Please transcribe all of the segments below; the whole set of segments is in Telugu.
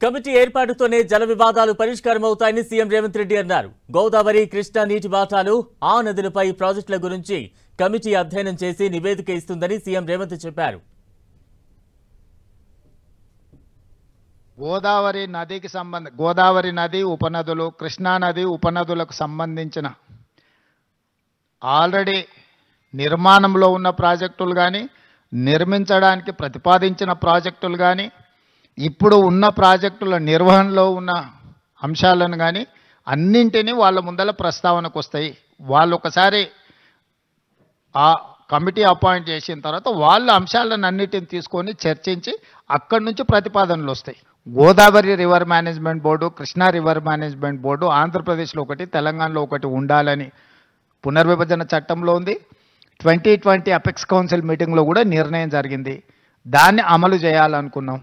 కమిటీ ఏర్పాటుతోనే జల వివాదాలు పరిష్కారం అవుతాయని సీఎం రేవంత్ రెడ్డి అన్నారు. గోదావరి, కృష్ణా నీటి వాటాలు, ఆ నదులపై ప్రాజెక్టుల గురించి కమిటీ అధ్యయనం చేసి నివేదిక ఇస్తుందని సీఎం రేవంత్ చెప్పారు. గోదావరి నది ఉపనదులు, కృష్ణా నది ఉపనదులకు సంబంధించిన ఆల్రెడీ నిర్మాణంలో ఉన్న ప్రాజెక్టులు కానీ, నిర్మించడానికి ప్రతిపాదించిన ప్రాజెక్టులు కానీ, ఇప్పుడు ఉన్న ప్రాజెక్టుల నిర్వహణలో ఉన్న అంశాలను కానీ అన్నింటినీ వాళ్ళ ముందల ప్రస్తావనకు వస్తాయి. వాళ్ళు ఒకసారి ఆ కమిటీ అపాయింట్ చేసిన తర్వాత వాళ్ళ అంశాలను అన్నిటిని తీసుకొని చర్చించి అక్కడి నుంచి ప్రతిపాదనలు వస్తాయి. Godavari river management board, Krishna river management board ఆంధ్రప్రదేశ్లో ఒకటి, తెలంగాణలో ఒకటి ఉండాలని పునర్విభజన చట్టంలో ఉంది. 2020 అపెక్స్ కౌన్సిల్ మీటింగ్లో కూడా నిర్ణయం జరిగింది. దాన్ని అమలు చేయాలనుకున్నాం.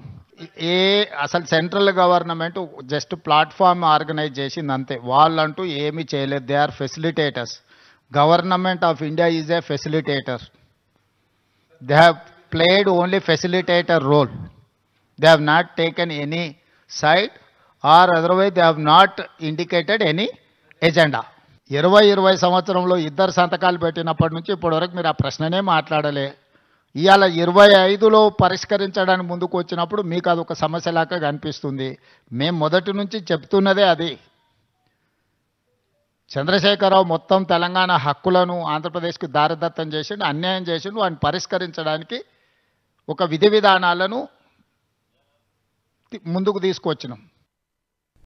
అసలు central government just platform organize చేసింది అంతే. వాళ్ళంటూ ఏమీ చేయలేదు. They are facilitators. Government of India is a facilitator. They have played only facilitator role. They have not taken any side or otherwise they have not indicated any agenda. 2020 సంవత్సరంలో ఇద్దరు సంతకాలు పెట్టినప్పటి నుంచి ఇప్పటివరకు మీరు ఆ ప్రశ్ననే మాట్లాడలే. ఇవాళ 25లో పరిష్కరించడానికి ముందుకు వచ్చినప్పుడు మీకు అదొక సమస్యలాగా కనిపిస్తుంది. మేము మొదటి నుంచి చెప్తున్నదే అది. చంద్రశేఖరరావు మొత్తం తెలంగాణ హక్కులను ఆంధ్రప్రదేశ్కి దారదత్తం చేసిండు, అన్యాయం చేసిండు. వాటిని పరిష్కరించడానికి ఒక విధి విధానాలను ముందుకు తీసుకొచ్చినాం.